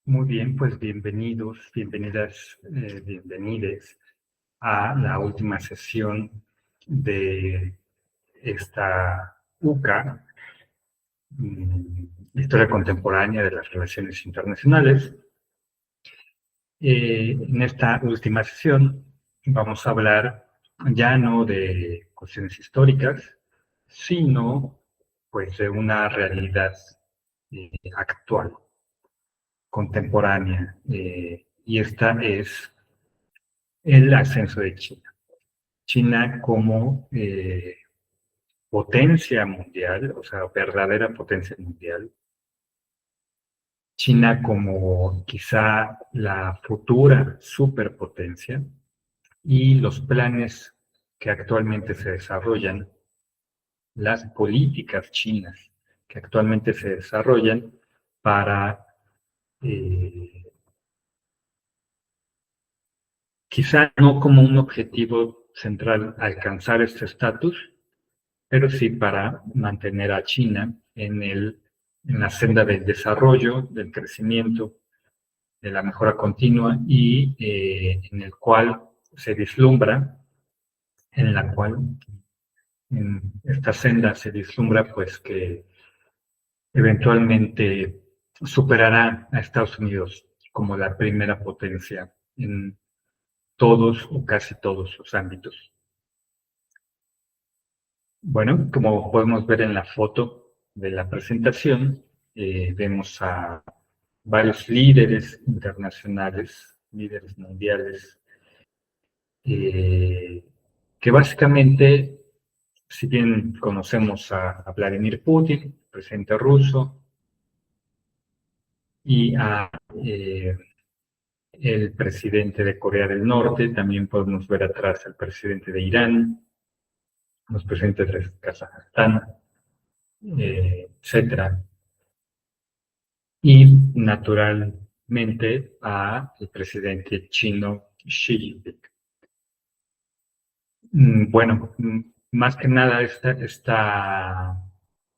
Muy bien, pues bienvenidos, bienvenidas, bienvenides a la última sesión de esta UCA, Historia Contemporánea de las Relaciones Internacionales. En esta última sesión vamos a hablar ya no de cuestiones históricas, sino pues de una realidad actual, contemporánea, y esta es el ascenso de China. China como potencia mundial, o sea, verdadera potencia mundial. China como quizá la futura superpotencia y los planes que actualmente se desarrollan, las políticas chinas que actualmente se desarrollan para quizá no como un objetivo central alcanzar este estatus, pero sí para mantener a China en la senda del desarrollo, del crecimiento, de la mejora continua y en el cual se vislumbra, en la cual en esta senda se vislumbra pues que eventualmente superará a Estados Unidos como la primera potencia en todos o casi todos los ámbitos. Bueno, como podemos ver en la foto de la presentación, vemos a varios líderes internacionales, líderes mundiales, que básicamente, si bien conocemos a Vladimir Putin, presidente ruso, y a el presidente de Corea del Norte, también podemos ver atrás al presidente de Irán, los presidentes de Kazajstán, etcétera. Y naturalmente a el presidente chino Xi Jinping. Bueno, más que nada esta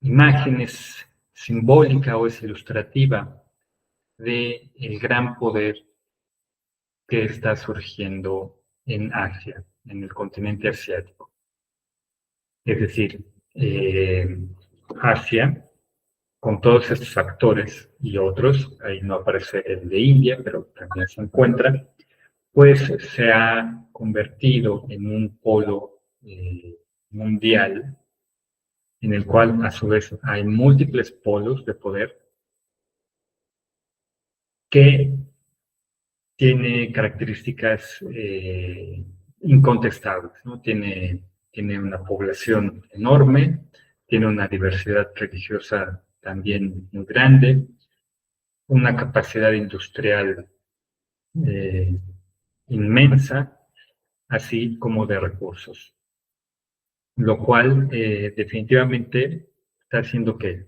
imagen es simbólica o es ilustrativa del gran poder que está surgiendo en Asia, en el continente asiático. Es decir, Asia, con todos estos factores y otros, ahí no aparece el de India, pero también se encuentra, pues se ha convertido en un polo mundial en el cual a su vez hay múltiples polos de poder que tiene características incontestables, ¿no? Tiene una población enorme, tiene una diversidad religiosa también muy grande, una capacidad industrial eh, inmensa, así como de recursos, lo cual definitivamente está haciendo que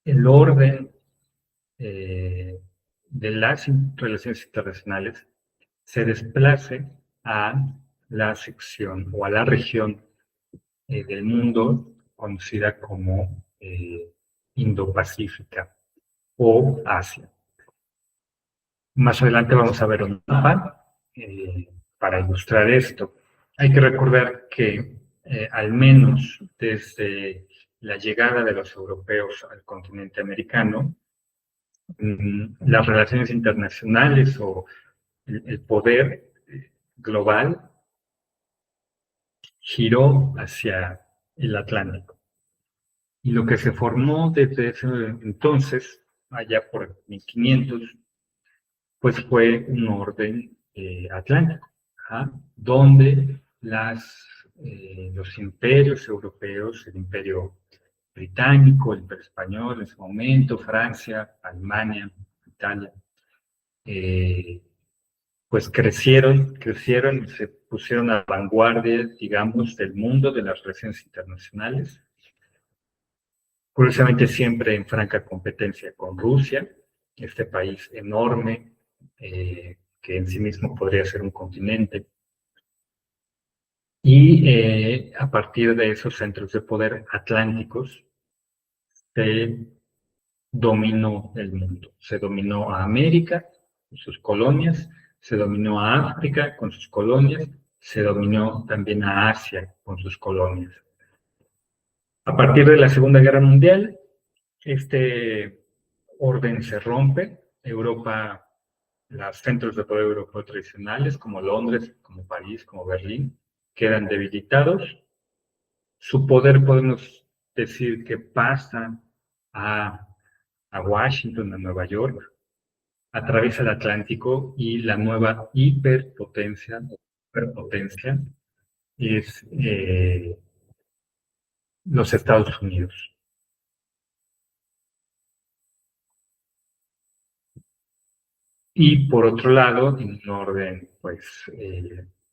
el orden eh, de las relaciones internacionales se desplace a la sección o a la región del mundo conocida como Indo-Pacífica o Asia. Más adelante vamos a ver un mapa para ilustrar esto. Hay que recordar que al menos desde la llegada de los europeos al continente americano, las relaciones internacionales o el poder global giró hacia el Atlántico. Y lo que se formó desde ese entonces, allá por 1500, pues fue un orden atlántico, donde los imperios europeos, el imperio británico, el imperio español en su momento, Francia, Alemania, Italia, pues crecieron y se pusieron a la vanguardia, digamos, del mundo de las relaciones internacionales. Curiosamente siempre en franca competencia con Rusia, este país enorme, que en sí mismo podría ser un continente. Y a partir de esos centros de poder atlánticos, se dominó el mundo. Se dominó a América con sus colonias, se dominó a África con sus colonias, se dominó también a Asia con sus colonias. A partir de la Segunda Guerra Mundial, este orden se rompe. Europa, los centros de poder europeos tradicionales, como Londres, como París, como Berlín, quedan debilitados. Su poder, podemos decir que pasa a Washington, a Nueva York, atraviesa el Atlántico y la nueva hiperpotencia es los Estados Unidos. Y por otro lado, en un orden pues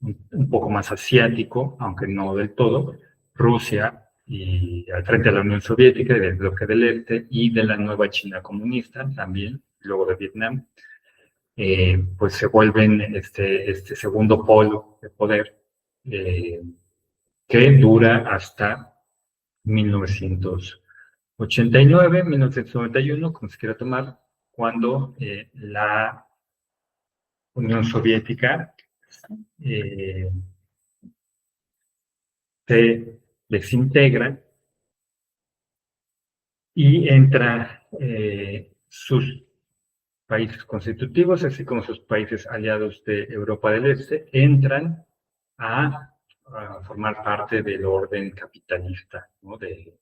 un poco más asiático, aunque no del todo, Rusia y al frente de la Unión Soviética y del bloque del Este y de la nueva China comunista también, luego de Vietnam, pues se vuelven este segundo polo de poder eh, que dura hasta 1989, 1991, como se quiera tomar, cuando la Unión Soviética eh, se desintegra y entra sus países constitutivos, así como sus países aliados de Europa del Este, entran a formar parte del orden capitalista, ¿no? De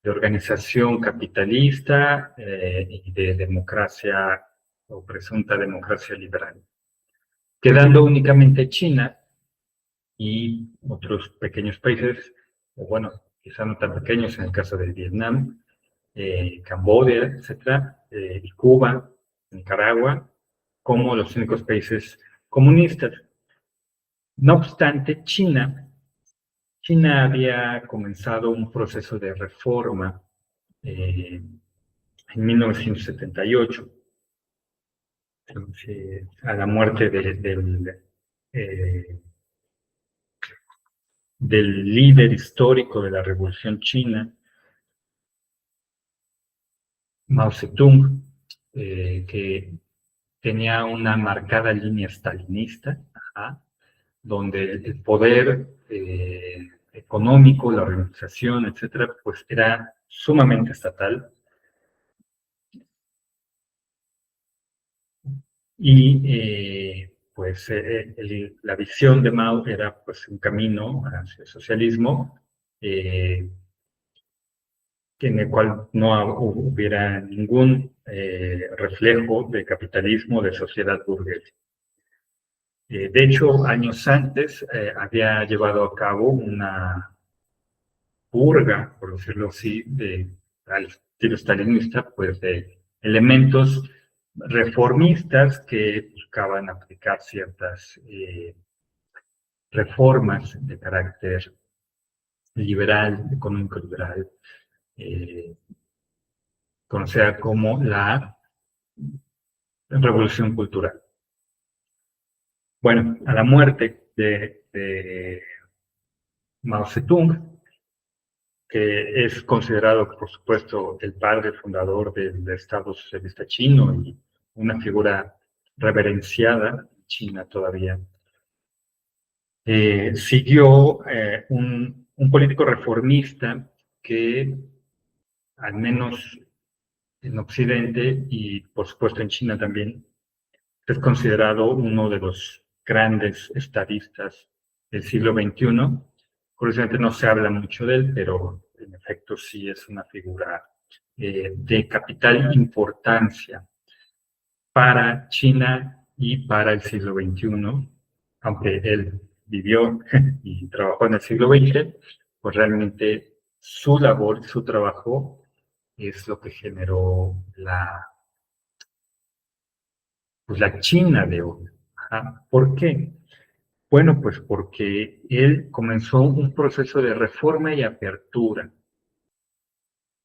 organización capitalista y de democracia o presunta democracia liberal. Quedando únicamente China y otros pequeños países, o bueno, quizá no tan pequeños en el caso de Vietnam, Camboya, etcétera, y Cuba, Nicaragua, como los únicos países comunistas. No obstante, China había comenzado un proceso de reforma en 1978, a la muerte eh, del líder histórico de la Revolución China, Mao Zedong, que tenía una marcada línea stalinista, donde el poder económico, la organización, etcétera, pues era sumamente estatal. Y pues la visión de Mao era pues un camino hacia el socialismo en el cual no hubiera ningún reflejo de capitalismo, de sociedad burguesa. De hecho, años antes había llevado a cabo una purga, por decirlo así, al estilo stalinista, pues de elementos reformistas que buscaban aplicar ciertas reformas de carácter liberal, económico liberal, conocida como la revolución cultural. Bueno, a la muerte de Mao Zedong, que es considerado, por supuesto, el padre fundador del Estado Socialista Chino y una figura reverenciada en China todavía, siguió un político reformista que, al menos en Occidente y por supuesto en China también, es considerado uno de los grandes estadistas del siglo XXI. Curiosamente no se habla mucho de él, pero en efecto sí es una figura de capital importancia para China y para el siglo XXI, aunque él vivió y trabajó en el siglo XX, pues realmente su labor, su trabajo es lo que generó pues la China de hoy. ¿Por qué? Bueno, pues porque él comenzó un proceso de reforma y apertura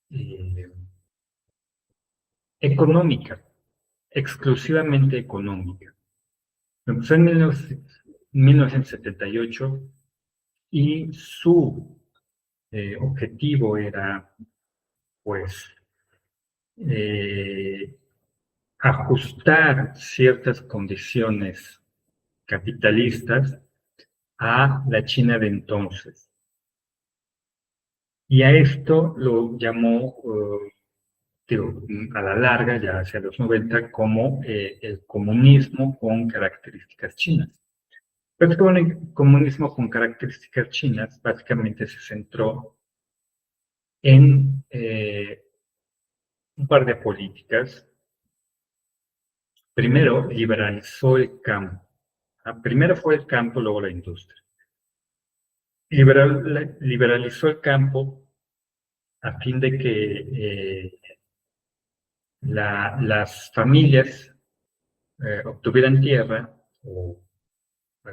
eh, económica, exclusivamente económica. Empezó en 1978 y su objetivo era, pues, ajustar ciertas condiciones capitalistas a la China de entonces. Y a esto lo llamó, a la larga, ya hacia los 90, como el comunismo con características chinas. Pero el comunismo con características chinas básicamente se centró en un par de políticas. Primero, liberalizó el campo. Primero fue el campo, luego la industria. Liberalizó el campo a fin de que las familias obtuvieran tierra, o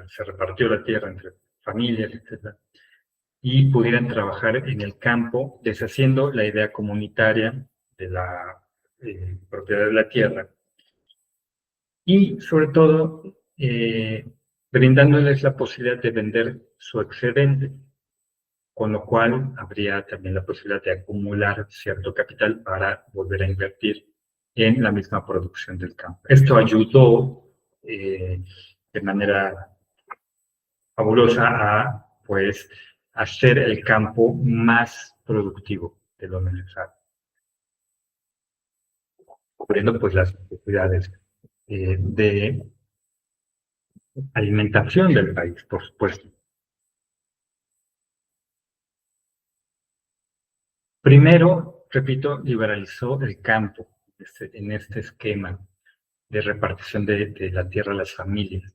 se repartió la tierra entre familias, etc., y pudieran trabajar en el campo, deshaciendo la idea comunitaria de la propiedad de la tierra, y sobre todo brindándoles la posibilidad de vender su excedente, con lo cual habría también la posibilidad de acumular cierto capital para volver a invertir en la misma producción del campo. Esto ayudó de manera fabulosa a, pues, hacer el campo más productivo de lo necesario, cubriendo pues las necesidades de alimentación del país, por supuesto. Primero, repito, liberalizó el campo en este esquema de repartición de la tierra a las familias.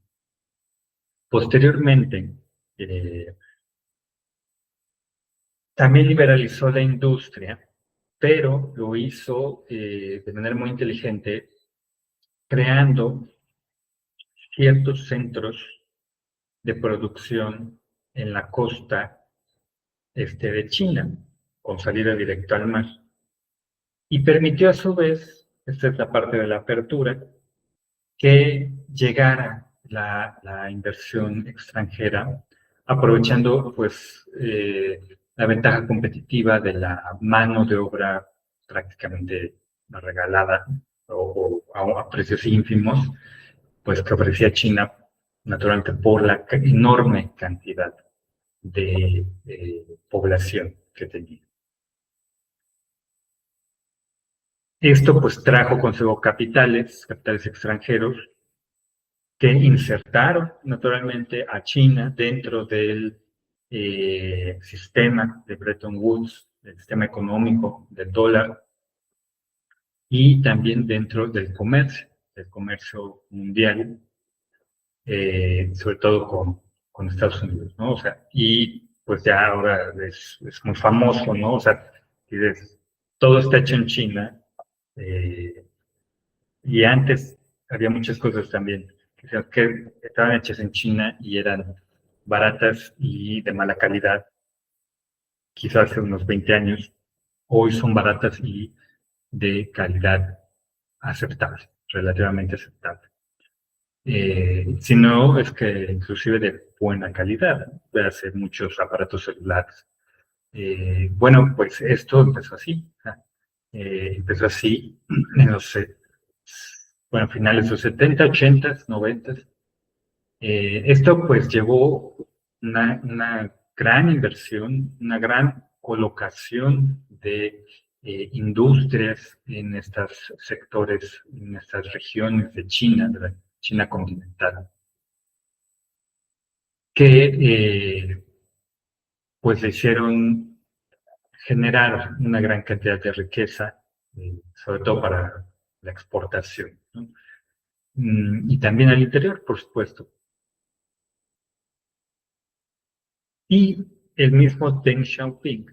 Posteriormente, también liberalizó la industria, pero lo hizo de manera muy inteligente, creando ciertos centros de producción en la costa de China, con salida directa al mar. Y permitió a su vez, esta es la parte de la apertura, que llegara la inversión extranjera, aprovechando pues la ventaja competitiva de la mano de obra prácticamente regalada o a precios ínfimos, pues que ofrecía China, naturalmente por la enorme cantidad de población que tenía. Esto pues trajo consigo capitales extranjeros, que insertaron naturalmente a China dentro del sistema de Bretton Woods, del sistema económico del dólar, y también dentro del comercio mundial, sobre todo con Estados Unidos, ¿no? O sea, y pues ya ahora es muy famoso, ¿no? O sea, todo está hecho en China, y antes había muchas cosas también que estaban hechas en China y eran baratas y de mala calidad, quizás hace unos 20 años. Hoy son baratas y de calidad aceptable, relativamente aceptable. Si no, es que inclusive de buena calidad, de hacer muchos aparatos celulares. Bueno, pues esto empezó así. Empezó así en los finales de los 70, 80, 90. Esto pues llevó una gran inversión, una gran colocación de industrias en estos sectores, en estas regiones de China, de la China continental, que pues le hicieron generar una gran cantidad de riqueza, sobre todo para la exportación, ¿no? Y también al interior, por supuesto. Y el mismo Deng Xiaoping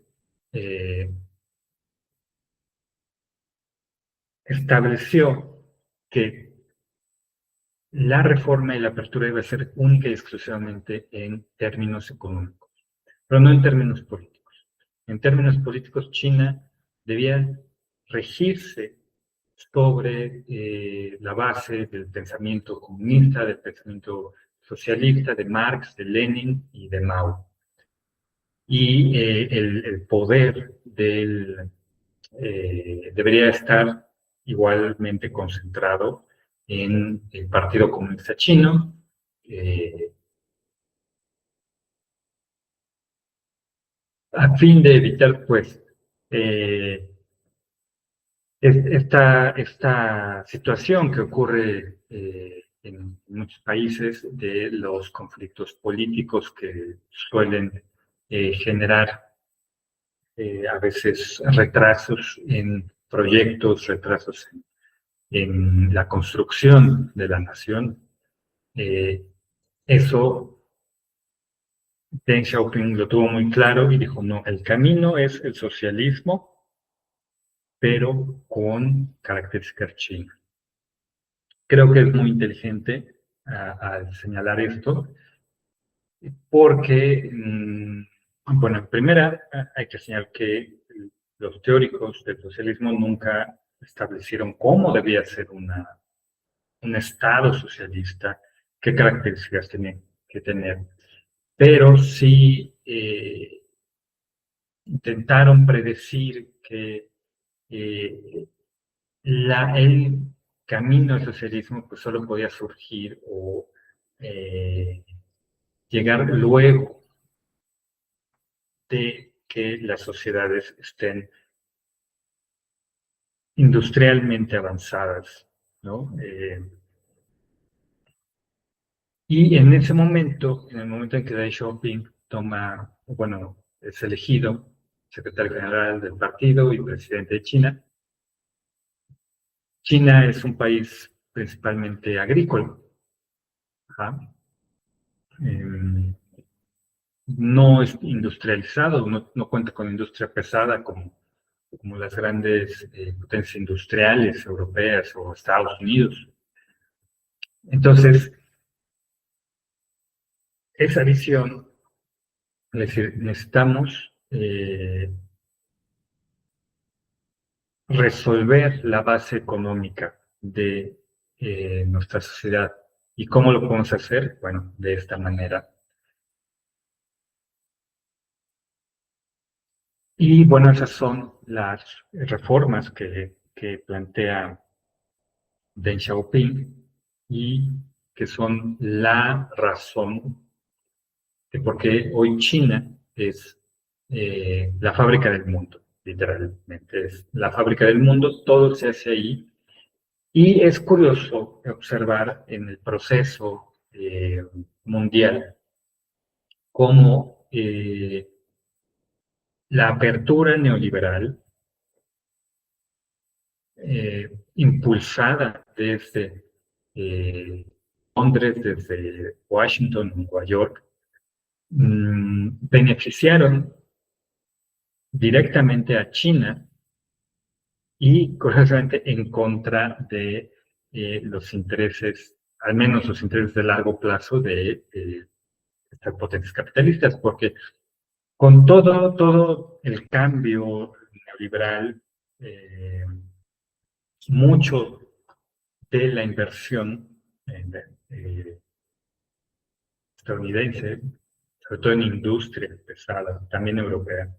estableció que la reforma y la apertura iba a ser única y exclusivamente en términos económicos, pero no en términos políticos. En términos políticos, China debía regirse sobre la base del pensamiento comunista, del pensamiento socialista, de Marx, de Lenin y de Mao. Y el poder debería estar igualmente concentrado en el Partido Comunista Chino, a fin de evitar, pues, esta situación que ocurre en muchos países de los conflictos políticos que suelen generar a veces retrasos en proyectos, retrasos en la construcción de la nación. Eso Deng Xiaoping lo tuvo muy claro y dijo, no, el camino es el socialismo, pero con características chinas. Creo que es muy inteligente al señalar esto, porque, bueno, en primera, hay que señalar que los teóricos del socialismo nunca establecieron cómo debía ser un Estado socialista, qué características tenía que tener, pero sí intentaron predecir que el camino al socialismo pues solo podía surgir o llegar luego de que las sociedades estén industrialmente avanzadas, ¿no? Y en ese momento, en el momento en que Deng Xiaoping es elegido secretario general del partido y presidente de China, China es un país principalmente agrícola. Eh, no es industrializado, no cuenta con industria pesada como las grandes potencias industriales europeas o Estados Unidos. Entonces, esa visión, es decir, necesitamos resolver la base económica de nuestra sociedad. ¿Y cómo lo podemos hacer? Bueno, de esta manera. Y bueno, esas son las reformas que plantea Deng Xiaoping y que son la razón de por qué hoy China es la fábrica del mundo, literalmente. Es la fábrica del mundo, todo se hace ahí. Y es curioso observar en el proceso mundial cómo la apertura neoliberal impulsada desde Londres, desde Washington, Nueva York, beneficiaron directamente a China y curiosamente en contra de los intereses, al menos los intereses de largo plazo de estas potencias capitalistas, porque con todo el cambio neoliberal, eh, mucho de la inversión eh, estadounidense, sobre todo en industria pesada, también europea,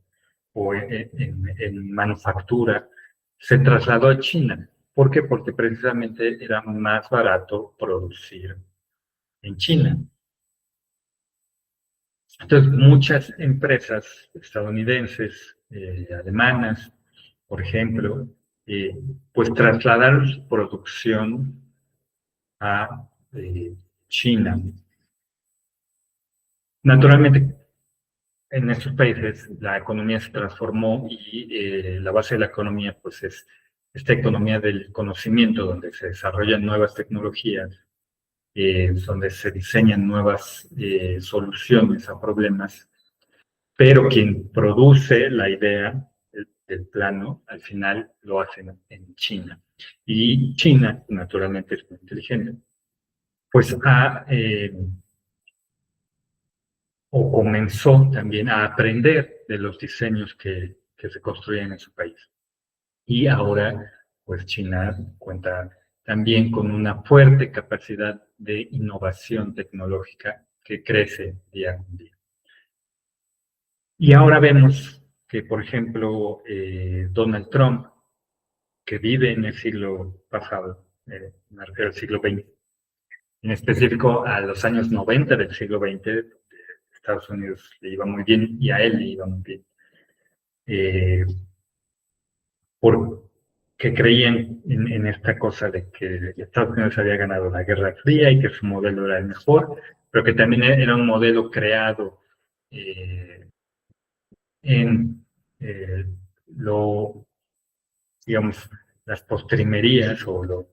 o en manufactura, se trasladó a China. ¿Por qué? Porque precisamente era más barato producir en China. Entonces, muchas empresas estadounidenses, alemanas, por ejemplo, pues trasladaron su producción a China. Naturalmente, en estos países la economía se transformó y la base de la economía pues es esta economía del conocimiento donde se desarrollan nuevas tecnologías, donde se diseñan nuevas soluciones a problemas, pero quien produce la idea del plano al final lo hacen en China. Y China, naturalmente, es muy inteligente, pues o comenzó también a aprender de los diseños que se construyen en su país. Y ahora, pues China cuenta también con una fuerte capacidad de innovación tecnológica que crece día con día. Y ahora vemos que, por ejemplo, Donald Trump, que vive en el siglo pasado, me refiero al siglo XX, en específico a los años 90 del siglo XX, Estados Unidos le iba muy bien y a él le iba muy bien. Porque creían en esta cosa de que Estados Unidos había ganado la Guerra Fría y que su modelo era el mejor, pero que también era un modelo creado en eh, lo, digamos, las postrimerías o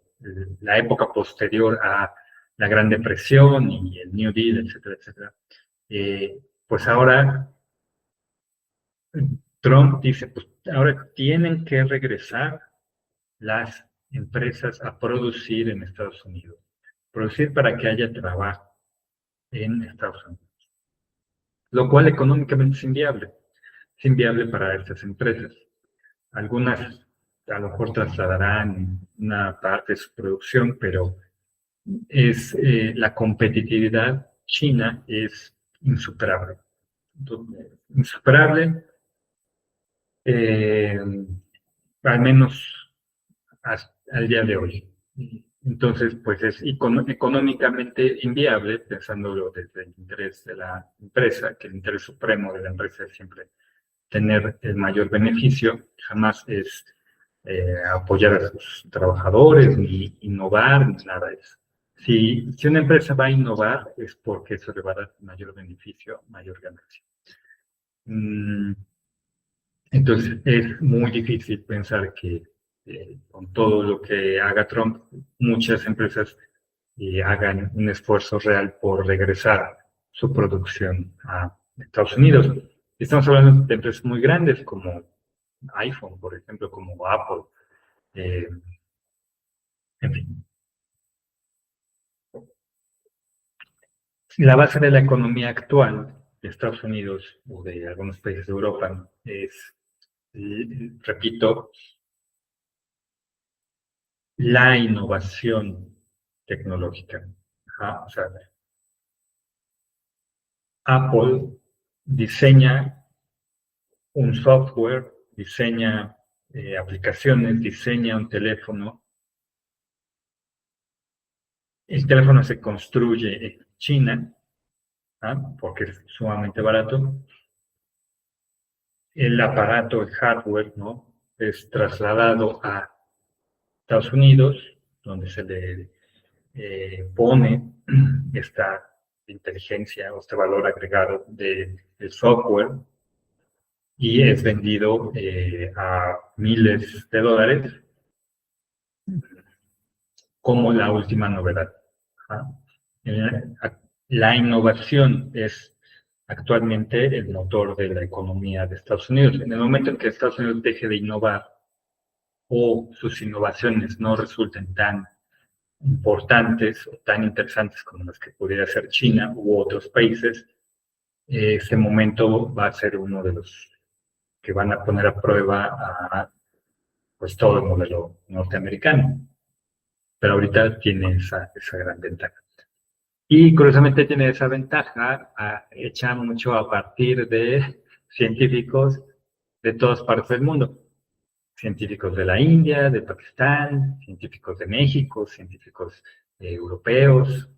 la época posterior a la Gran Depresión y el New Deal, etcétera, etcétera. Pues ahora Trump dice, pues ahora tienen que regresar las empresas a producir en Estados Unidos, producir para que haya trabajo en Estados Unidos, lo cual económicamente es inviable para estas empresas. Algunas a lo mejor trasladarán una parte de su producción, pero la competitividad china es insuperable. Insuperable, eh, al menos al día de hoy. Entonces, pues es económicamente inviable, pensándolo desde el interés de la empresa, que el interés supremo de la empresa es siempre tener el mayor beneficio, jamás es apoyar a sus trabajadores, ni innovar, ni nada de eso. Si una empresa va a innovar es porque eso le va a dar mayor beneficio, mayor ganancia. Entonces es muy difícil pensar que con todo lo que haga Trump, muchas empresas hagan un esfuerzo real por regresar su producción a Estados Unidos. Estamos hablando de empresas muy grandes como iPhone, por ejemplo, como Apple. eh, en fin, la base de la economía actual de Estados Unidos o de algunos países de Europa es, repito, la innovación tecnológica. O sea, Apple diseña un software, diseña aplicaciones, diseña un teléfono. El teléfono se construye en China, porque es sumamente barato. El aparato, el hardware, ¿no? Es trasladado a Estados Unidos, donde se le pone esta inteligencia o este valor agregado del software y es vendido a miles de dólares como la última novedad. La innovación es actualmente el motor de la economía de Estados Unidos. En el momento en que Estados Unidos deje de innovar o sus innovaciones no resulten tan importantes o tan interesantes como las que pudiera ser China u otros países, ese momento va a ser uno de los que van a poner a prueba a pues, todo el modelo norteamericano. Pero ahorita tiene esa gran ventaja. Y curiosamente tiene esa ventaja hecha mucho a partir de científicos de todas partes del mundo. Científicos de la India, de Pakistán, científicos de México, científicos europeos,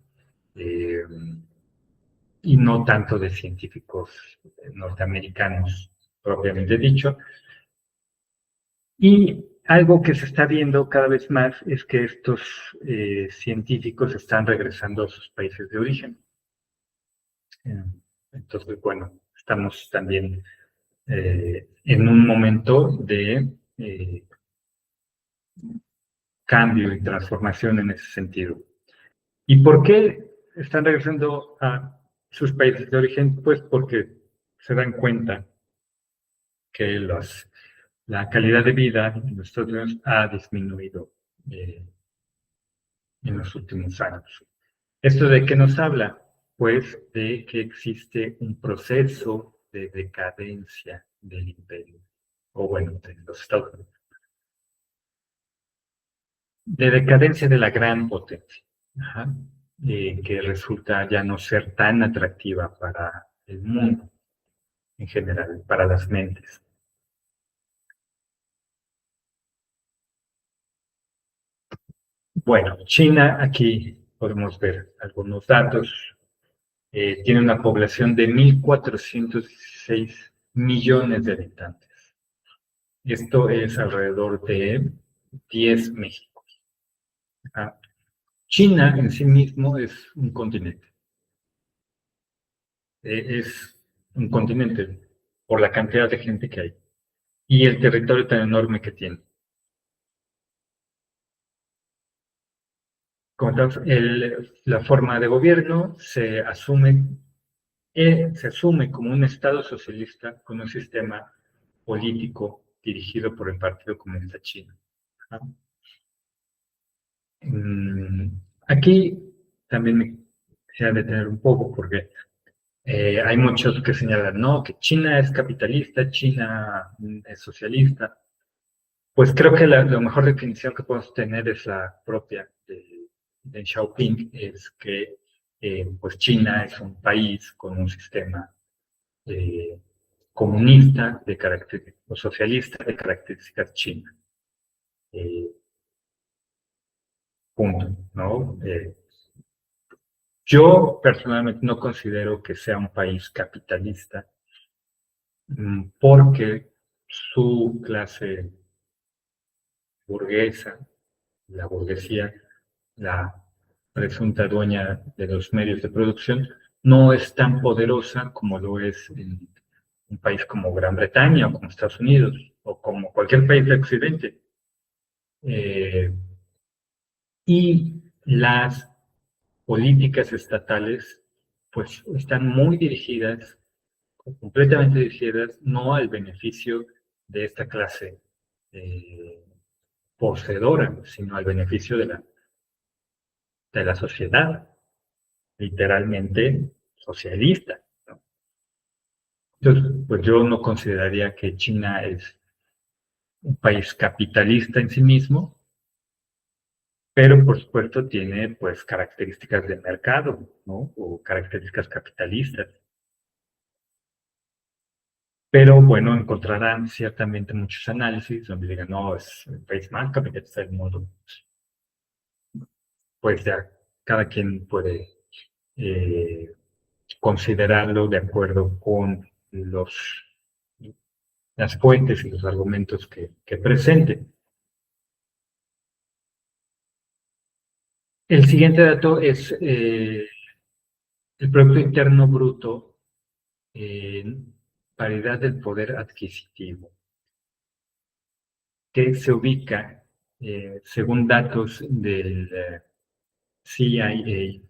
eh, y no tanto de científicos norteamericanos propiamente dicho. Y algo que se está viendo cada vez más es que estos científicos están regresando a sus países de origen. Entonces, bueno, estamos también en un momento de cambio y transformación en ese sentido. ¿Y por qué están regresando a sus países de origen? Pues porque se dan cuenta que la calidad de vida en los Estados Unidos ha disminuido en los últimos años. ¿Esto de qué nos habla? Pues de que existe un proceso de decadencia del imperio, o bueno, de los Estados Unidos, de decadencia de la gran potencia, que resulta ya no ser tan atractiva para el mundo en general, para las mentes. Bueno, China, aquí podemos ver algunos datos. Tiene una población de 1.416 millones de habitantes. Esto es alrededor de 10 México. ¿Ah? China en sí mismo es un continente. Es un continente por la cantidad de gente que hay y el territorio tan enorme que tiene. La forma de gobierno se asume como un Estado socialista con un sistema político dirigido por el Partido Comunista Chino. ¿Ah? Mm, Aquí también me quisiera detener un poco porque hay muchos que señalan, no, que China es capitalista, China es socialista. Pues creo que la mejor definición que podemos tener es la propia de Xiaoping, es que pues China es un país con un sistema eh, comunista o socialista de características chinas. Eh, Punto, ¿no? Yo personalmente no considero que sea un país capitalista porque su clase burguesa, la burguesía, la presunta dueña de los medios de producción, no es tan poderosa como lo es en un país como Gran Bretaña o como Estados Unidos o como cualquier país de Occidente. Eh, y las políticas estatales pues están muy dirigidas, completamente dirigidas, no al beneficio de esta clase eh, poseedora, sino al beneficio de la sociedad, literalmente socialista, ¿no? Entonces, pues yo no consideraría que China es un país capitalista en sí mismo, pero por supuesto tiene pues características de mercado, ¿no? O características capitalistas. Pero bueno, encontrarán ciertamente muchos análisis donde digan, no, es el país más capitalista del mundo. Pues ya cada quien puede eh, considerarlo de acuerdo con las fuentes y los argumentos que presente. El siguiente dato es el Producto Interno Bruto en paridad del poder adquisitivo, que se ubica, según datos del CIA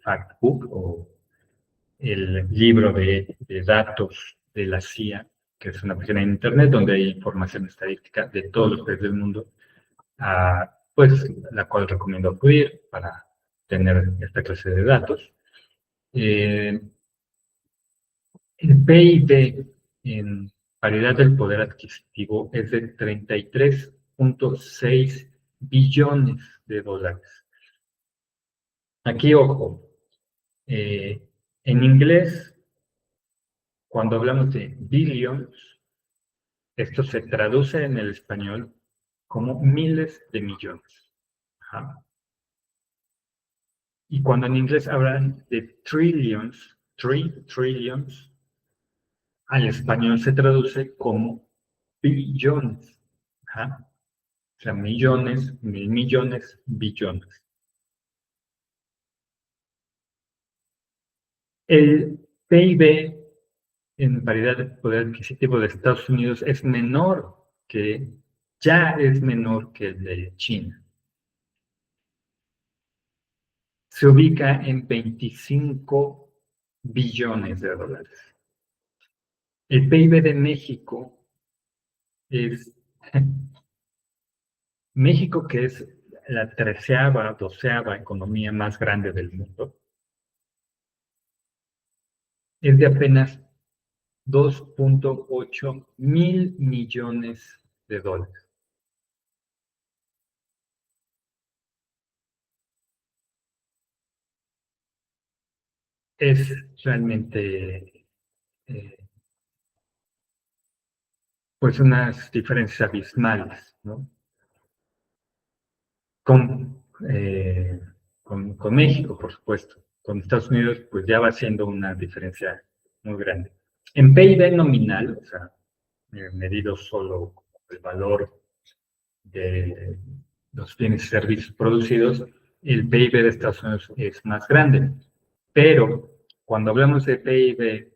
Factbook o el libro de datos de la CIA, que es una página en Internet donde hay información estadística de todos los países del mundo, pues la cual recomiendo acudir para tener esta clase de datos. Eh, el PIB en paridad del poder adquisitivo es de 33.6 billones de dólares. Aquí, ojo, eh, en inglés, cuando hablamos de billions, esto se traduce en el español como miles de millones. Ajá. Y cuando en inglés hablan de trillions, al español se traduce como billones. Ajá. O sea, millones, mil millones, billones. El PIB en paridad de poder adquisitivo de Estados Unidos ya es menor que el de China. Se ubica en 25 billones de dólares. El PIB de México es, México, que es la 13ª, 12ª economía más grande del mundo, es de apenas 2.8 mil millones de dólares. Es realmente eh, pues unas diferencias abismales, ¿no? con México, por supuesto. Con Estados Unidos, pues ya va siendo una diferencia muy grande. En PIB nominal, o sea, medido solo el valor de los bienes y servicios producidos, el PIB de Estados Unidos es más grande. Pero cuando hablamos de PIB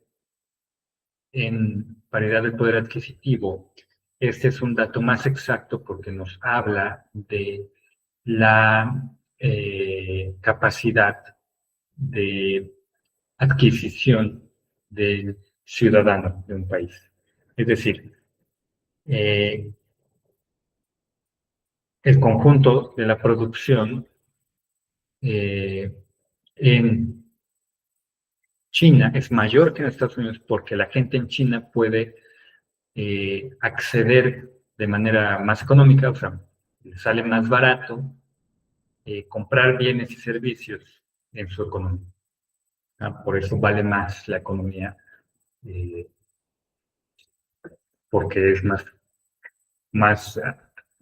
en paridad de poder adquisitivo, este es un dato más exacto porque nos habla de la capacidad de adquisición del ciudadano de un país. Es decir, eh, el conjunto de la producción en China es mayor que en Estados Unidos porque la gente en China puede acceder de manera más económica, o sea, le sale más barato comprar bienes y servicios en su economía. Por eso vale más la economía, eh, porque es más,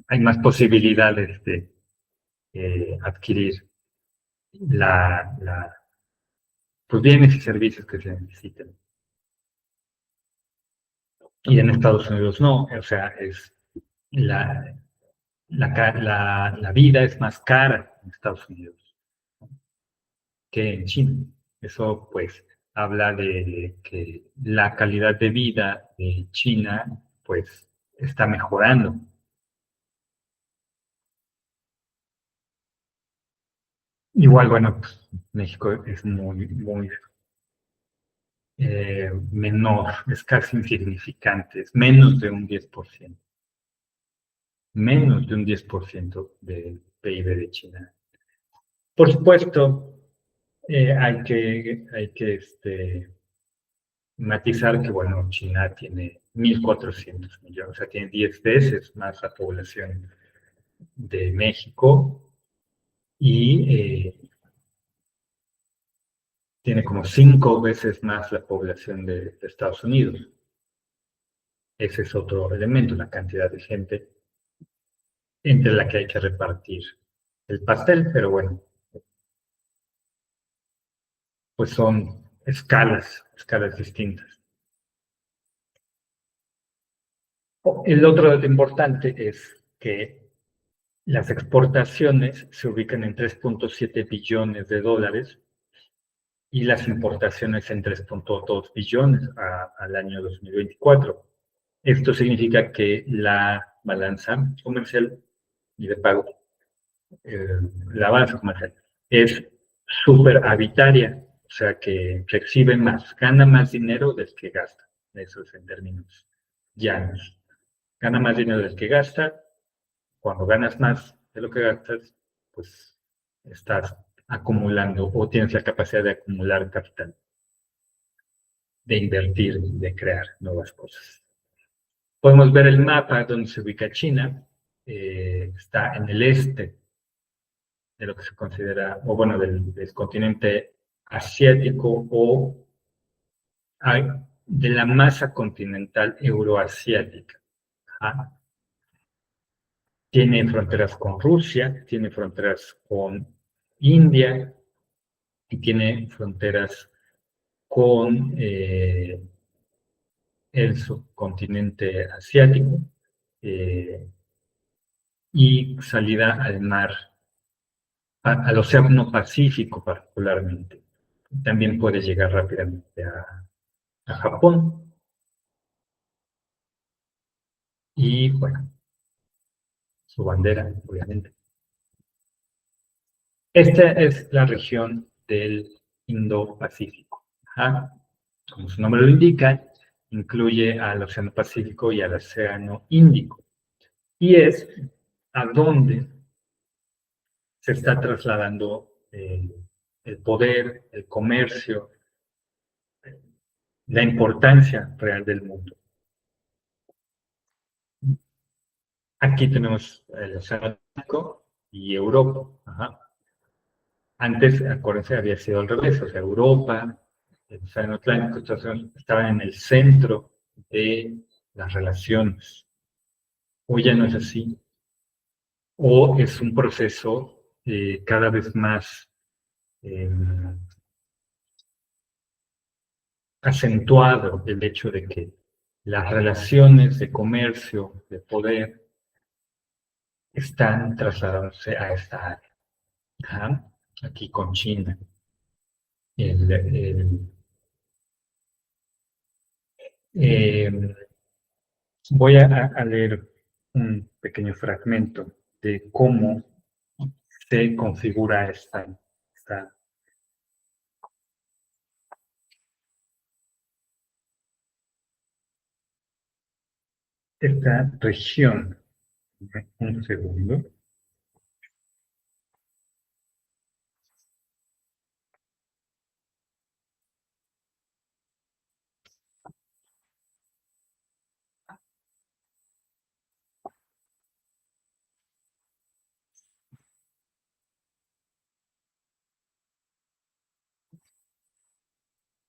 hay más posibilidades de adquirir los bienes y servicios que se necesiten. Y en Estados Unidos no, o sea, es la, la vida es más cara en Estados Unidos que en China. Eso pues habla de que la calidad de vida de China pues está mejorando. Igual, bueno, pues, México es muy menor, es casi insignificante, es menos de un 10%, menos de un 10% del PIB de China. Por supuesto, hay que matizar que, bueno, China tiene 1.400 millones, o sea, tiene 10 veces más la población de México y tiene como 5 veces más la población de Estados Unidos. Ese es otro elemento, la cantidad de gente entre la que hay que repartir el pastel, pero bueno, pues son escalas distintas. El otro dato importante es que las exportaciones se ubican en 3.7 billones de dólares y las importaciones en 3.2 billones al año 2024. Esto significa que la balanza comercial y de pago, eh, la balanza comercial es superavitaria, o sea que recibe más, gana más dinero del que gasta. Eso es en términos llanos. Gana más dinero del que gasta. Cuando ganas más de lo que gastas, pues estás acumulando o tienes la capacidad de acumular capital, de invertir, de crear nuevas cosas. Podemos ver el mapa donde se ubica China. Está en el este de lo que se considera, o bueno, del continente asiático o de la masa continental euroasiática. ¿Ah? Tiene fronteras con Rusia, tiene fronteras con India y tiene fronteras con el subcontinente asiático y salida al mar, al Océano Pacífico particularmente. También puede llegar rápidamente a Japón y, bueno, su bandera, obviamente. Esta es la región del Indo-Pacífico. Como su nombre lo indica, incluye al Océano Pacífico y al Océano Índico. Y es a donde se está trasladando el poder, el comercio, la importancia real del mundo. Aquí tenemos el Océano Atlántico y Europa. Antes, acuérdense, había sido al revés, o sea, Europa, el Océano Atlántico, estaban en el centro de las relaciones. Hoy ya no es así. O es un proceso cada vez más acentuado el hecho de que las relaciones de comercio, de poder, están trasladándose a esta área. Ajá. Aquí con China. Voy a leer un pequeño fragmento de cómo se configura esta región. Un segundo.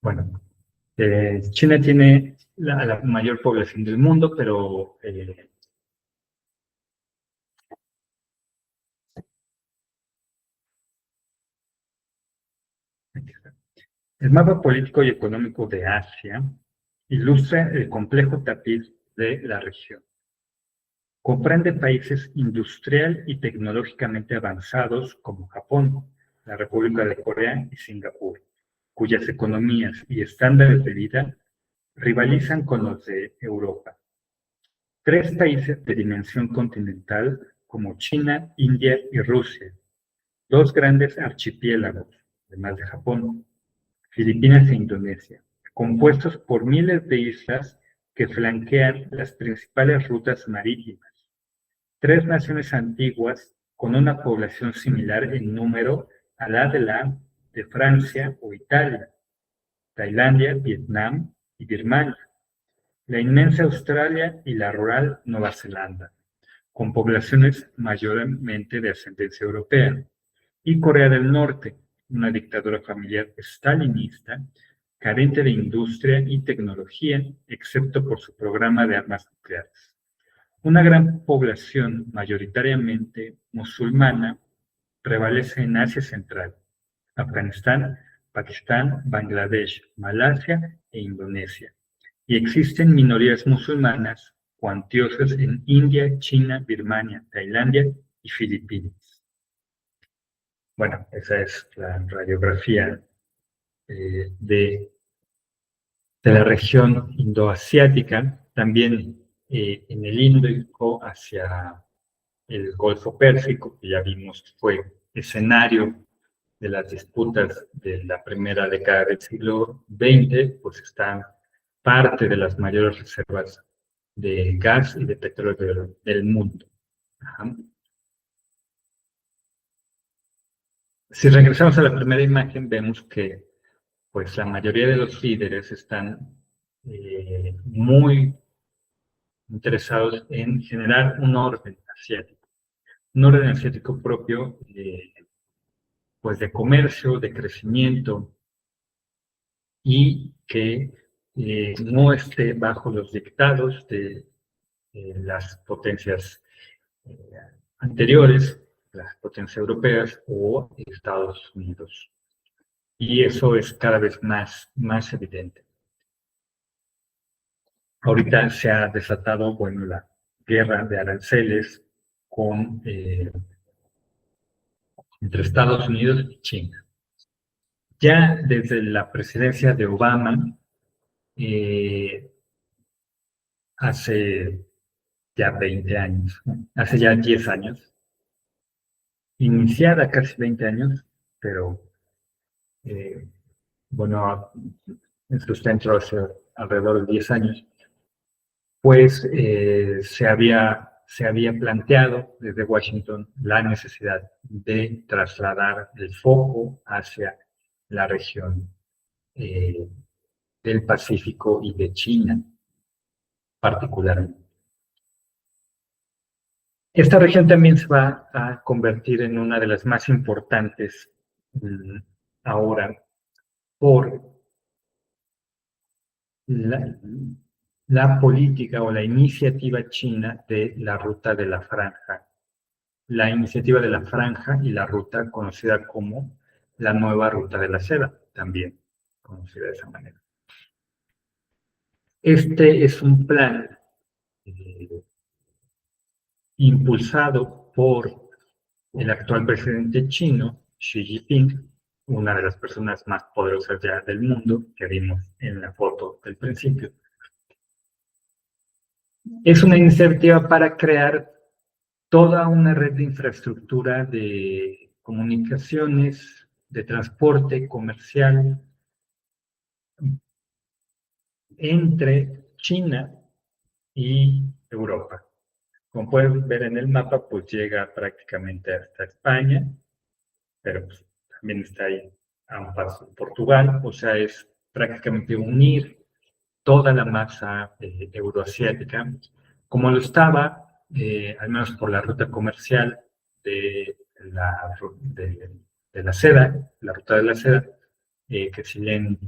Bueno, China tiene la mayor población del mundo, pero el mapa político y económico de Asia ilustra el complejo tapiz de la región. Comprende países industrial y tecnológicamente avanzados como Japón, la República de Corea y Singapur, cuyas economías y estándares de vida rivalizan con los de Europa. 3 países de dimensión continental como China, India y Rusia. 2 grandes archipiélagos, además de Japón, Filipinas e Indonesia, compuestos por miles de islas que flanquean las principales rutas marítimas. 3 naciones antiguas con una población similar en número a la de Francia o Italia, Tailandia, Vietnam y Birmania, la inmensa Australia y la rural Nueva Zelanda, con poblaciones mayormente de ascendencia europea, y Corea del Norte, una dictadura familiar stalinista, carente de industria y tecnología, excepto por su programa de armas nucleares. Una gran población mayoritariamente musulmana prevalece en Asia Central, Afganistán, Pakistán, Bangladesh, Malasia e Indonesia, y existen minorías musulmanas cuantiosas en India, China, Birmania, Tailandia y Filipinas. Bueno, esa es la radiografía de la región indoasiática, también en el Índico hacia el Golfo Pérsico, que ya vimos que fue escenario de las disputas de la primera década del siglo XX, pues están parte de las mayores reservas de gas y de petróleo del mundo. Ajá. Si regresamos a la primera imagen, vemos que pues la mayoría de los líderes están muy interesados en generar un orden asiático propio, pues de comercio, de crecimiento, y que no esté bajo los dictados de las potencias eh, anteriores, las potencias europeas o Estados Unidos. Y eso es cada vez más evidente. Ahorita se ha desatado, bueno, la guerra de aranceles entre Estados Unidos y China. Ya desde la presidencia de Obama, hace ya 20 años, hace ya 10 años, iniciada casi 20 años, pero bueno, en su centro hace alrededor de 10 años, pues se había planteado desde Washington la necesidad de trasladar el foco hacia la región del Pacífico y de China particularmente. Esta región también se va a convertir en una de las más importantes ahora por la política o la iniciativa china de la ruta de la franja la iniciativa de la Franja y la ruta conocida como la Nueva Ruta de la Seda, también conocida de esa manera. Este es un plan impulsado por el actual presidente chino, Xi Jinping, una de las personas más poderosas ya del mundo, que vimos en la foto del principio. Es una iniciativa para crear toda una red de infraestructura de comunicaciones, de transporte comercial entre China y Europa. Como pueden ver en el mapa, pues llega prácticamente hasta España, pero pues, también está ahí a un paso Portugal, o sea, es prácticamente unir toda la masa euroasiática, como lo estaba, al menos por la ruta comercial de de, de la seda, la ruta de la seda, que si bien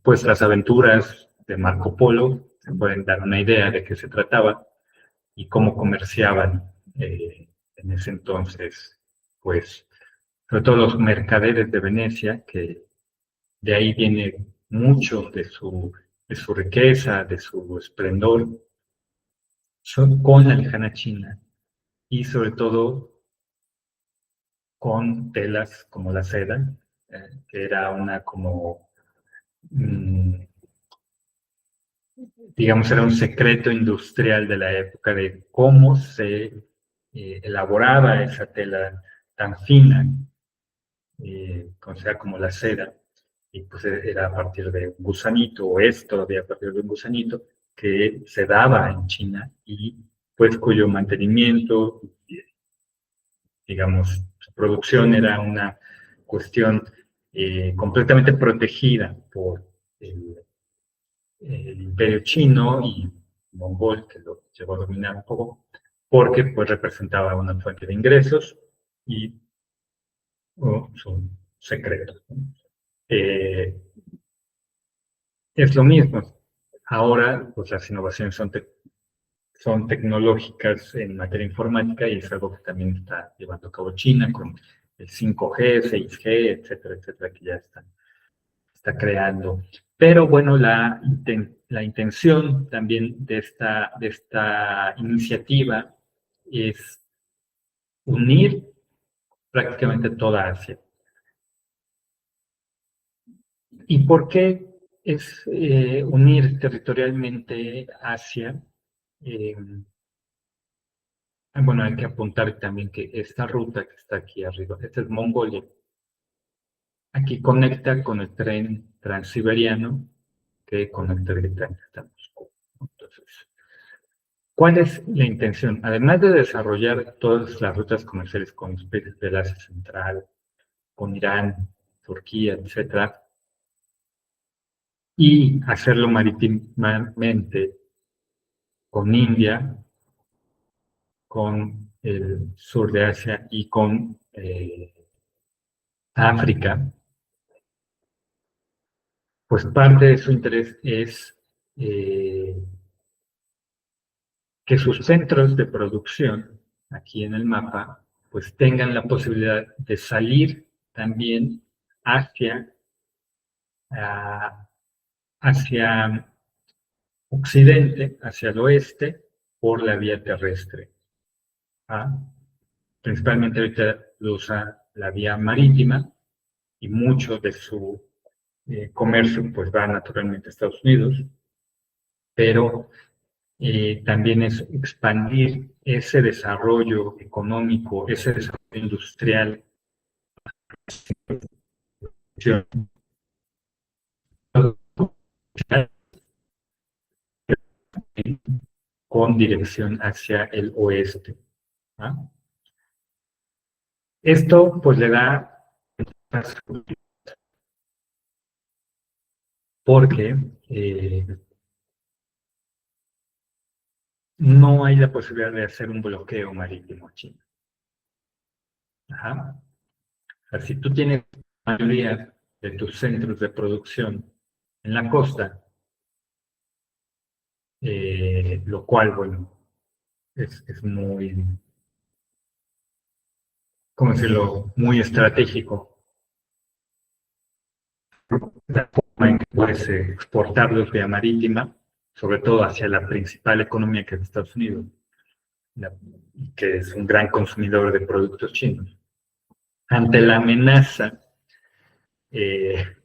pues las aventuras de Marco Polo se pueden dar una idea de qué se trataba y cómo comerciaban en ese entonces, pues, sobre todo los mercaderes de Venecia, que de ahí viene mucho de su riqueza, de su esplendor, son con la lejana China y sobre todo con telas como la seda, que era una como, mmm, digamos, era un secreto industrial de la época de cómo se elaboraba esa tela tan fina, conocida como la seda, y pues era a partir de un gusanito, o es todavía a partir de un gusanito, que se daba en China y pues cuyo mantenimiento, digamos, su producción era una cuestión completamente protegida por el imperio chino y mongol, que lo llevó a dominar un poco, porque pues representaba una fuente de ingresos y son secretos, ¿no? Es lo mismo. Ahora, pues las innovaciones son tecnológicas en materia informática y es algo que también está llevando a cabo China con el 5G, 6G, etcétera, etcétera, que ya está creando. Pero bueno, la intención también de esta iniciativa es unir prácticamente toda Asia. ¿Y por qué es unir territorialmente Asia? Eh, bueno, hay que apuntar también que esta ruta que está aquí arriba, esta es Mongolia, aquí conecta con el tren transiberiano que conecta directamente a Moscú. Entonces, ¿cuál es la intención? Además de desarrollar todas las rutas comerciales con los países del Asia Central, con Irán, Turquía, etcétera, y hacerlo marítimamente con India, con el sur de Asia y con África, pues parte de su interés es que sus centros de producción, aquí en el mapa, pues tengan la posibilidad de salir también hacia, hacia occidente, hacia el oeste, por la vía terrestre. ¿Ah? Principalmente ahorita lo usa la vía marítima y mucho de su comercio pues va naturalmente a Estados Unidos, pero también es expandir ese desarrollo económico, ese desarrollo industrial con dirección hacia el oeste. ¿Ah? Esto pues le da porque no hay la posibilidad de hacer un bloqueo marítimo a China. Ajá. O sea, si tú tienes la mayoría de tus centros de producción en la costa, lo cual, bueno, es muy, ¿cómo decirlo?, muy estratégico. La forma en que puedes exportarlos vía marítima, sobre todo hacia la principal economía que es Estados Unidos, que es un gran consumidor de productos chinos. Ante la amenaza eh,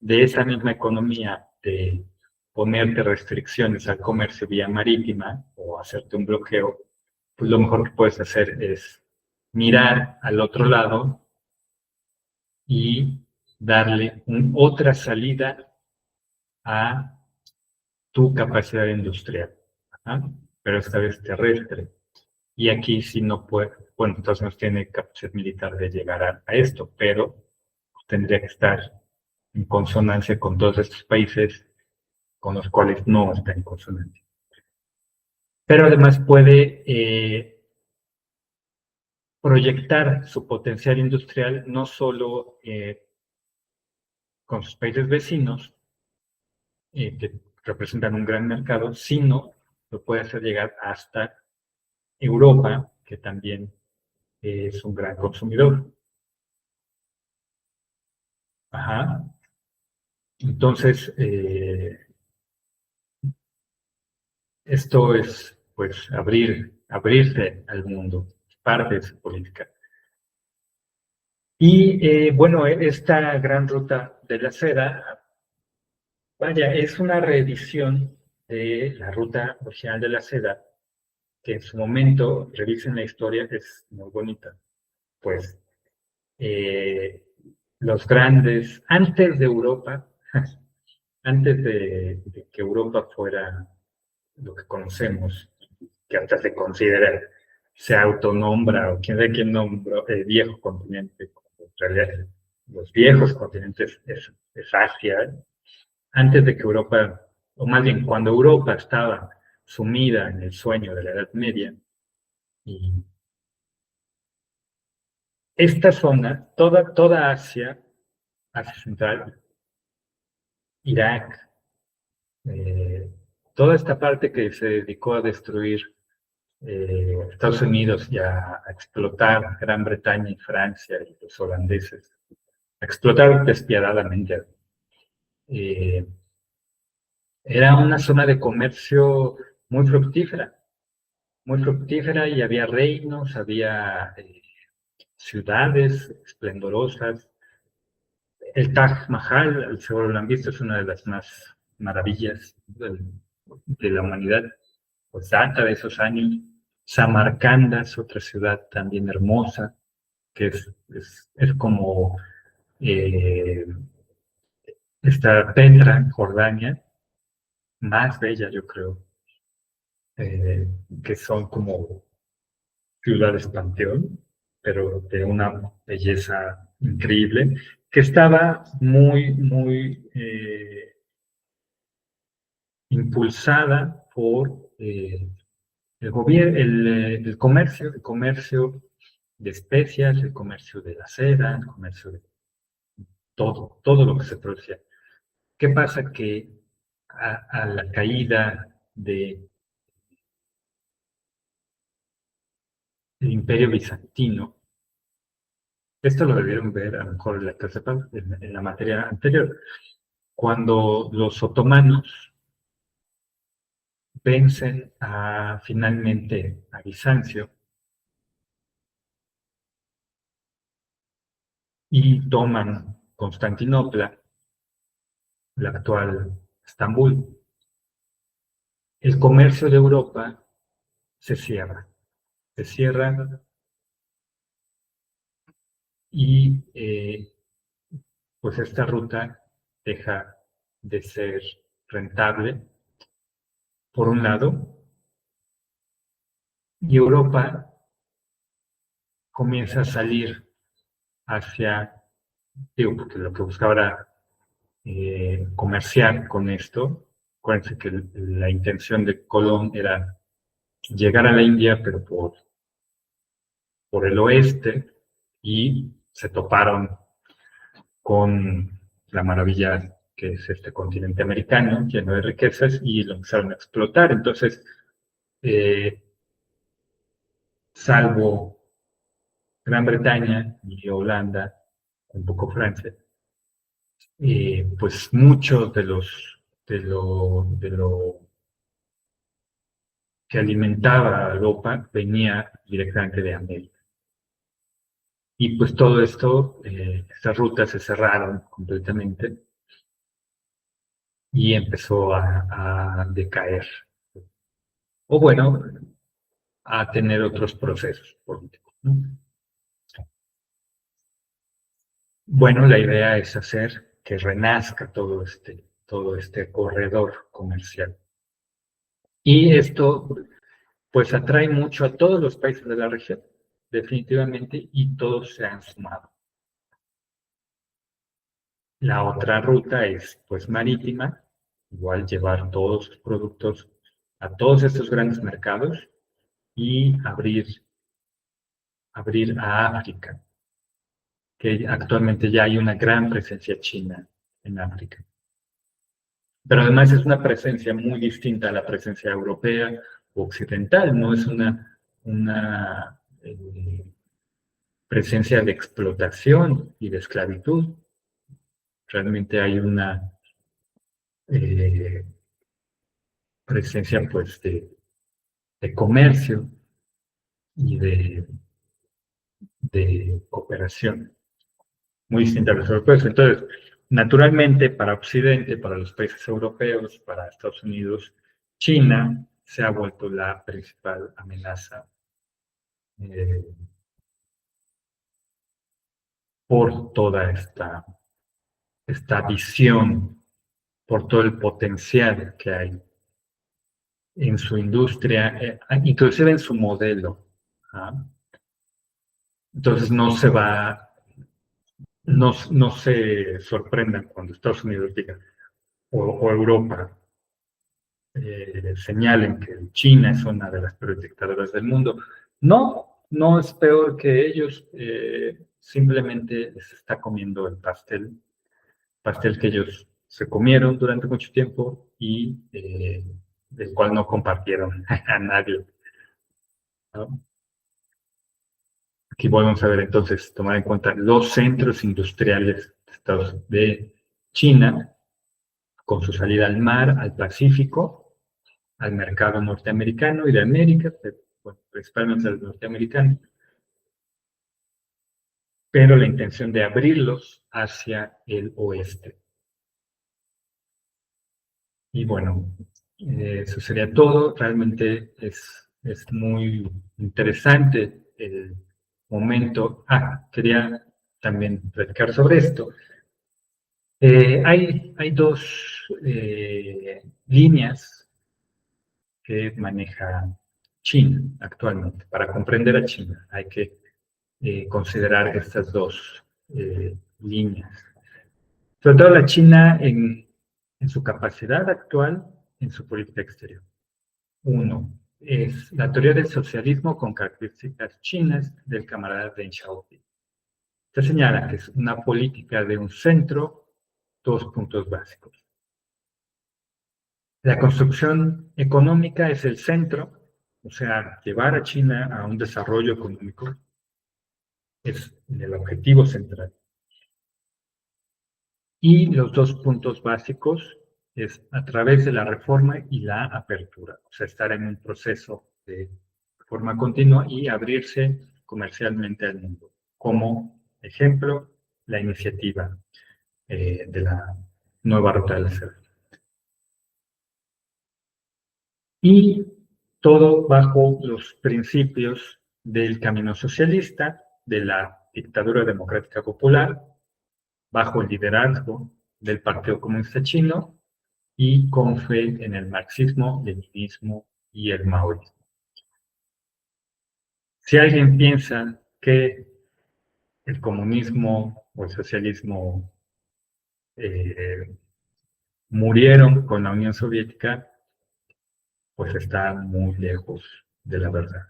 de esa misma economía de ponerte restricciones al comercio vía marítima o hacerte un bloqueo, pues lo mejor que puedes hacer es mirar al otro lado y darle otra salida a tu capacidad industrial, ¿ah? Pero esta vez terrestre. Y aquí sí no puede, bueno, Estados Unidos tiene capacidad militar de llegar a esto, pero tendría que estar en consonancia con todos estos países con los cuales no está en consonancia. Pero además puede proyectar su potencial industrial no solo con sus países vecinos, que representan un gran mercado, sino lo puede hacer llegar hasta Europa, que también es un gran consumidor. Ajá. Entonces, esto es, pues, abrirse al mundo, parte de su política. Y bueno, esta gran ruta de la seda, vaya, es una reedición de la ruta original de la seda, que en su momento, revisen la historia, es muy bonita. Pues los grandes, antes de Europa, antes de que Europa fuera lo que conocemos, que hasta se considera, se autonombra, o quién sabe quién nombró, viejo continente, en realidad los viejos continentes es Asia, antes de que Europa, o más bien cuando Europa estaba sumida en el sueño de la Edad Media, y esta zona, toda Asia, Asia Central, Irak, eh, toda esta parte que se dedicó a destruir Estados Unidos y a explotar Gran Bretaña y Francia y los holandeses, a explotar despiadadamente. Eh, Era una zona de comercio muy fructífera y había reinos, había ciudades esplendorosas. El Taj Mahal, al seguro lo han visto, es una de las más maravillas de la humanidad, pues data de esos años. Samarcanda es otra ciudad también hermosa, que es como eh, esta Petra, Jordania, más bella, yo creo, eh, que son como ciudades panteón, pero de una belleza increíble, que estaba muy impulsada por el gobierno, el comercio de especias, el comercio de la seda, el comercio de todo lo que se producía. ¿Qué pasa? Que a la caída del Imperio Bizantino, esto lo debieron ver a lo mejor en la tercera parte, en la materia anterior, cuando los otomanos vencen finalmente a Bizancio y toman Constantinopla, la actual Estambul, el comercio de Europa se cierra y pues esta ruta deja de ser rentable, por un lado, y Europa comienza a salir hacia, digo, porque lo que buscaba era comerciar con esto. Acuérdense que la intención de Colón era llegar a la India, pero por el oeste, y se toparon con la maravilla que es este continente americano, lleno de riquezas, y lo empezaron a explotar. Entonces, eh, salvo Gran Bretaña y Holanda, un poco Francia, pues muchos de lo que alimentaba a Europa venía directamente de América. Y pues todo esto, estas rutas se cerraron completamente y empezó a decaer. O bueno, a tener otros procesos políticos, ¿no? Bueno, la idea es hacer que renazca todo este corredor comercial. Y esto, pues, atrae mucho a todos los países de la región, definitivamente, y todos se han sumado. La otra ruta es, pues, marítima, igual llevar todos sus productos a todos estos grandes mercados y abrir a África, que actualmente ya hay una gran presencia china en África. Pero además es una presencia muy distinta a la presencia europea o occidental, no es una presencia de explotación y de esclavitud. Realmente hay una eh, presencia pues de comercio y de cooperación muy distinta a los europeos. Entonces, naturalmente, para Occidente, para los países europeos, para Estados Unidos, China se ha vuelto la principal amenaza eh, por toda esta visión, por todo el potencial que hay en su industria, inclusive en su modelo. ¿Ah? Entonces no se sorprendan cuando Estados Unidos diga, o Europa señalen que China es una de las peores dictaduras del mundo. No, no es peor que ellos, simplemente se está comiendo el pastel que ellos se comieron durante mucho tiempo y del cual no compartieron a nadie, ¿no? Aquí volvemos a ver entonces, tomar en cuenta los centros industriales de China, con su salida al mar, al Pacífico, al mercado norteamericano y de América, bueno, principalmente al norteamericano, pero la intención de abrirlos hacia el oeste. Y bueno, eso sería todo. Realmente es muy interesante el momento. Quería también platicar sobre esto. Hay dos líneas que maneja China actualmente. Para comprender a China hay que considerar estas dos líneas. Sobre todo la China en su capacidad actual en su política exterior. Uno, es la teoría del socialismo con características chinas del camarada Deng Xiaoping. Se señala que es una política de un centro, dos puntos básicos. La construcción económica es el centro, o sea, llevar a China a un desarrollo económico es el objetivo central. Y los dos puntos básicos es a través de la reforma y la apertura, o sea, estar en un proceso de forma continua y abrirse comercialmente al mundo. Como ejemplo, la iniciativa de la nueva ruta de la seda. Y todo bajo los principios del camino socialista, de la dictadura democrática popular, bajo el liderazgo del Partido Comunista Chino y con fe en el marxismo, leninismo y el maoísmo. Si alguien piensa que el comunismo o el socialismo murieron con la Unión Soviética, pues está muy lejos de la verdad.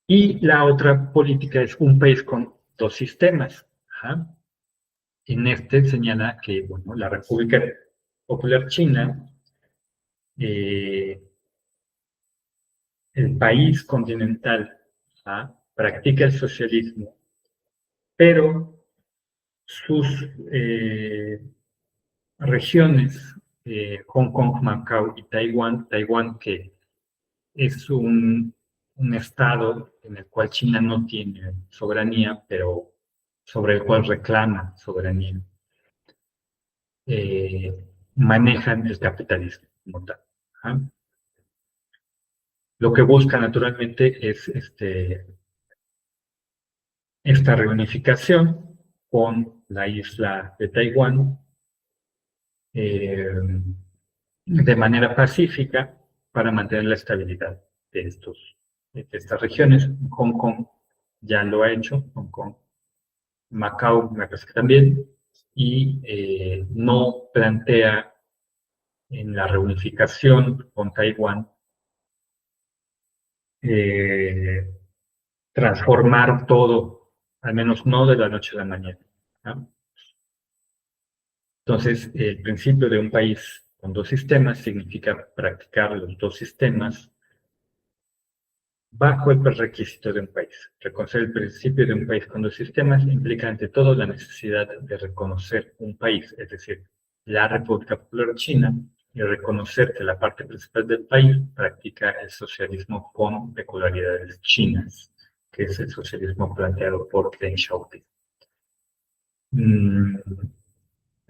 Y la otra política es un país con dos sistemas. Ajá. En este señala que, bueno, la República Popular China, el país continental practica el socialismo, pero sus regiones, Hong Kong, Macao y Taiwán que es un estado en el cual China no tiene soberanía, pero sobre el cual reclama soberanía, manejan el capitalismo como tal. Lo que busca naturalmente es esta reunificación con la isla de Taiwán de manera pacífica para mantener la estabilidad de estas regiones. Hong Kong ya lo ha hecho, Hong Kong, Macao me parece que también, y no plantea en la reunificación con Taiwán transformar todo, al menos no de la noche a la mañana, ¿no? Entonces, el principio de un país con dos sistemas significa practicar los dos sistemas bajo el requisito de un país. Reconocer el principio de un país con dos sistemas implica ante todo la necesidad de reconocer un país, es decir, la República Popular China, y reconocer que la parte principal del país practica el socialismo con peculiaridades chinas, que es el socialismo planteado por Deng Xiaoping.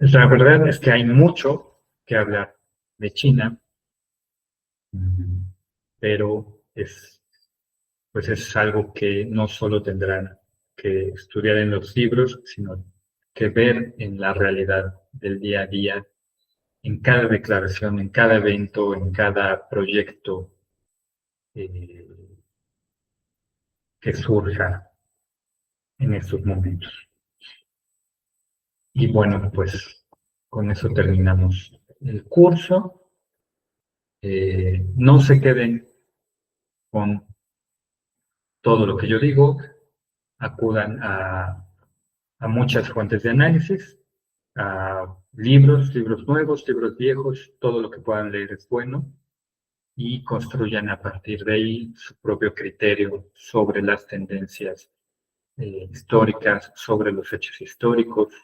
La verdad es que hay mucho que hablar de China, pero pues es algo que no solo tendrán que estudiar en los libros, sino que ver en la realidad del día a día, en cada declaración, en cada evento, en cada proyecto que surja en estos momentos. Y bueno, pues con eso terminamos el curso. No se queden con todo lo que yo digo, acudan a muchas fuentes de análisis, a libros nuevos, libros viejos, todo lo que puedan leer es bueno, y construyan a partir de ahí su propio criterio sobre las tendencias históricas, sobre los hechos históricos.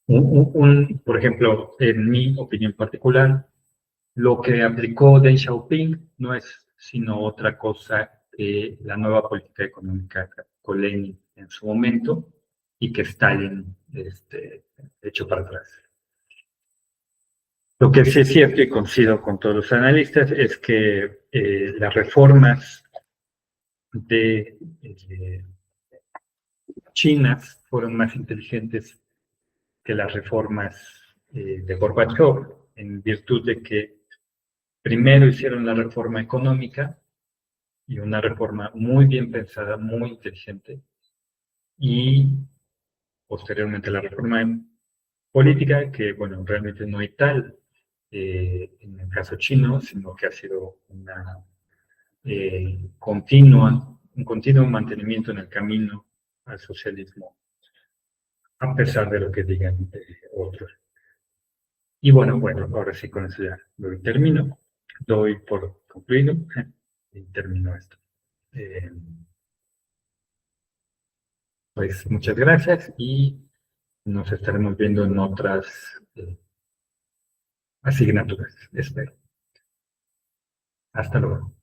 Por ejemplo, en mi opinión particular, lo que aplicó Deng Xiaoping no es sino otra cosa que la nueva política económica con Lenin en su momento y que Stalin echó para atrás. Lo que sí es cierto y coincido con todos los analistas es que las reformas de chinas fueron más inteligentes que las reformas de Gorbachev, en virtud de que primero hicieron la reforma económica y una reforma muy bien pensada, muy inteligente, y posteriormente la reforma política, que bueno, realmente no hay tal en el caso chino, sino que ha sido una un continuo mantenimiento en el camino al socialismo, a pesar de lo que digan otros. Y bueno, ahora sí con eso ya lo termino. Doy por concluido y termino esto. Pues muchas gracias y nos estaremos viendo en otras asignaturas, espero. Hasta luego.